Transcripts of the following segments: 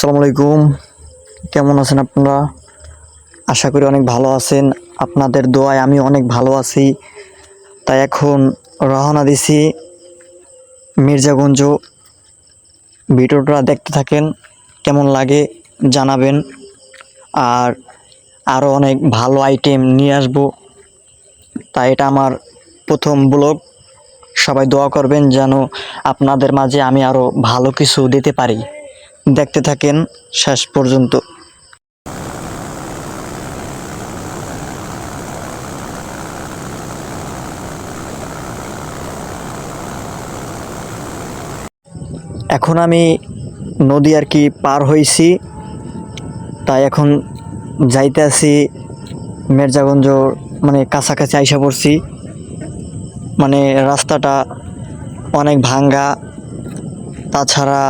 আসসালামু আলাইকুম। কেমন আছেন আপনারা? আশা করি অনেক ভালো আছেন। আপনাদের দোয়ায় আমি অনেক ভালো আছি। তাই এখন রওনা দিছি মির্জাগঞ্জ। ভিডিওটা দেখতে থাকেন, কেমন লাগে জানাবেন। আর আরও অনেক ভালো আইটেম নিয়ে আসবো। তাই এটা আমার প্রথম ব্লগ। সবাই দোয়া করবেন যেন আপনাদের মাঝে আমি আরও ভালো কিছু দিতে পারি। দেখতে থাকেন শেষ পর্যন্ত। এখন আমি নদী আর কি পার হয়েছি, তাই এখন যাইতে আছি মির্জাগঞ্জ, মানে কাছাকাছি আইসা পড়ছি। মানে রাস্তাটা অনেক ভাঙ্গা, তাছাড়া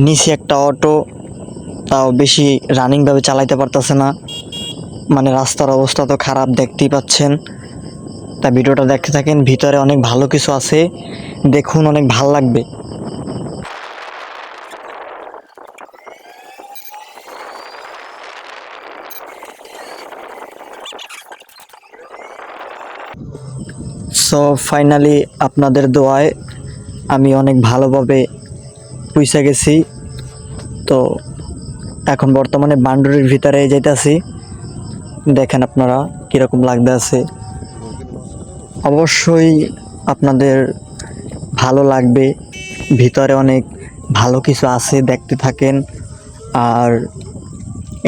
নিচে একটা অটো, তাও বেশি রানিংভাবে চালাইতে পারতেছে না। মানে রাস্তার অবস্থা তো খারাপ, দেখতেই পাচ্ছেন। তা ভিডিওটা দেখতে থাকেন, ভিতরে অনেক ভালো কিছু আছে, দেখুন, অনেক ভাল লাগবে। সো ফাইনালি আপনাদের দোয়ায় আমি অনেক ভালোভাবে পৌঁছে গেছি। তো এখন বর্তমানে বান্ডুরির ভিতরে যাইতেছি। দেখেন আপনারা কীরকম লাগতে আছে। অবশ্যই আপনাদের ভালো লাগবে। ভিতরে অনেক ভালো কিছু আছে, দেখতে থাকেন। আর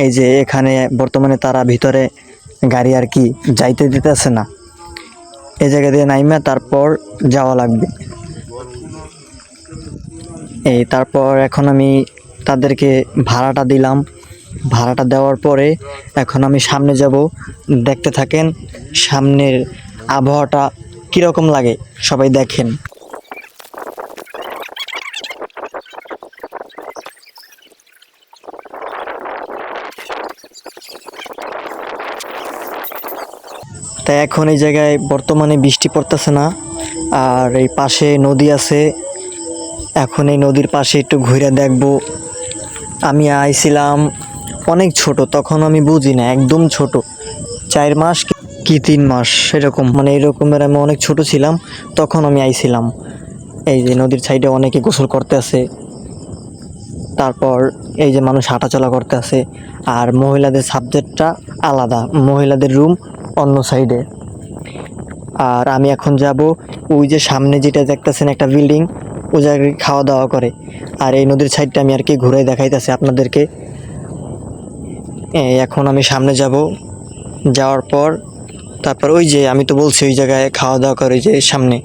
এই যে এখানে বর্তমানে তারা ভিতরে গাড়ি আর কি যাইতে দিতেছে না, এই জায়গা দিয়ে নাইমা তারপর যাওয়া লাগবে। তারপর এখন আমি তাদেরকে ভাড়াটা দিলাম। ভাড়াটা দেওয়ার পরে এখন আমি সামনে যাব। দেখতে থাকেন সামনের আবহাওয়াটা কীরকম লাগে, সবাই দেখেন। তাই এখন এই জায়গায় বর্তমানে বৃষ্টি পড়তেছে না, আর এই পাশে নদী আছে। এখন এই নদীর পাশে একটু ঘুরে দেখব। আমি আইছিলাম অনেক ছোট, তখন আমি বুঝি না, একদম ছোট, 4 মাস কি 3 মাস এরকম, মানে এরকমের আমি অনেক ছোট ছিলাম তখন আমি আইছিলাম। এই যে নদীর সাইডে অনেকে গোসল করতে আছে, তারপর এই যে মানুষ হাঁটাচলা করতে আছে। আর মহিলাদের সাবজেক্টটা আলাদা, মহিলাদের রুম অন্য সাইডে। আর আমি এখন যাব ওই যে সামনে যেটা দেখতেছেন একটা বিল্ডিং, ওই জায়গায় খাওয়া দাওয়া করে। আর এই নদীর সাইডটা আমি আর কি ঘুরে দেখাইতেছি আপনাদেরকে। এখন আমি সামনে যাব, যাওয়ার পর তারপর ওই যে আমি তো বলছি ওই জায়গায় খাওয়া দাওয়া করে, যে সামনে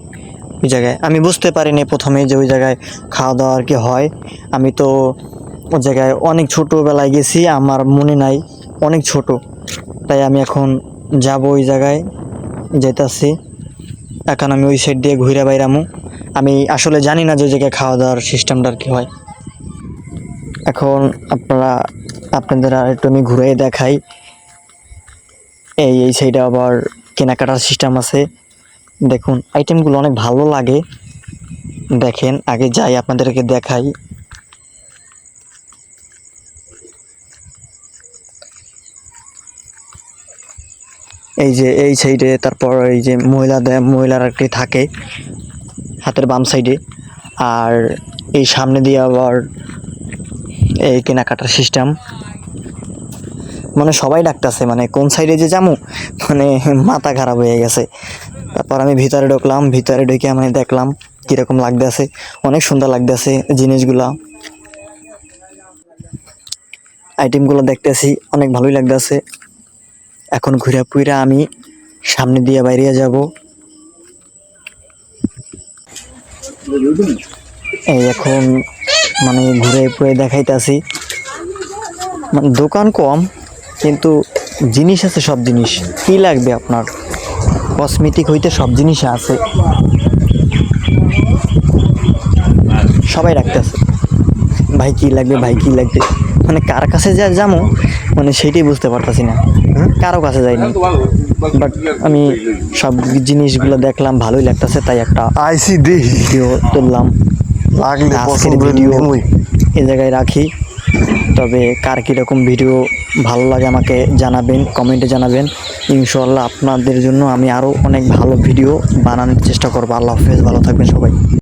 ওই জায়গায়। আমি বুঝতে পারিনি প্রথমে যে ওই জায়গায় খাওয়া দাওয়া আর কি হয়। আমি তো ওই জায়গায় অনেক ছোটোবেলায় গেছি, আমার মনে নাই, অনেক ছোট। তাই আমি এখন যাব ওই জায়গায়, যাইতাছি। এখন আমি ওই সাইড দিয়ে ঘুরে বাইরামু। আমি আসলে জানি না যে ওই জায়গায় খাওয়া দাওয়ার সিস্টেমটা আর কি হয়। এখন আপনাদের আর একটু আমি ঘুরে দেখাই। এই সাইডে আবার কেনাকাটার সিস্টেম আছে। দেখুন আইটেমগুলো অনেক ভালো লাগে। দেখেন, আগে যাই আপনাদেরকে দেখাই। এই যে এই সাইডে, তারপর এই যে মহিলারা একটি থাকে হাতের বাম সাইডে। আর এই সামনে দিয়ে আবার এই কেনাকাটার সিস্টেম। মানে সবাই ডাকতেছে, মানে কোন সাইডে যে যামু, মানে মাথা খারাপ হয়ে গেছে। তারপর আমি ভিতরে ঢুকলাম, ভিতরে ঢুকে আমি দেখলাম কীরকম লাগতেছে। অনেক সুন্দর লাগতেছে জিনিসগুলা, আইটেমগুলো দেখতেছি, অনেক ভালোই লাগতেছে। এখন ঘুরে পুইরা আমি সামনে দিয়ে বাইরে যাব। এই এখন মানে ঘুরে পুরে দেখাইতেছি। মানে দোকান কম, কিন্তু জিনিস আছে, সব জিনিস। কি লাগবে আপনার, কসমেটিক হইতে সব জিনিস আছে, সবাই রাখতেছে। ভাই কি লাগবে, ভাই কি লাগবে, মানে কার কাছে যাবো, মানে সেইটাই বুঝতে পারতাছি না। কারো কাছে যাইনি, বাট আমি সব জিনিসগুলো দেখলাম, ভালোই লাগতেছে, তাই একটা আইসি দেখি ভিডিও তুললাম। লাগলে আজকের পছন্দ ভিডিও নেবই। এ জায়গায় রাখি। তবে কার কীরকম ভিডিও ভালো লাগে আমাকে জানাবেন, কমেন্টে জানাবেন। ইনশাআল্লাহ আপনাদের জন্য আমি আরও অনেক ভালো ভিডিও বানানোর চেষ্টা করবো। আল্লাহ হাফেজ, ভালো থাকবেন সবাই।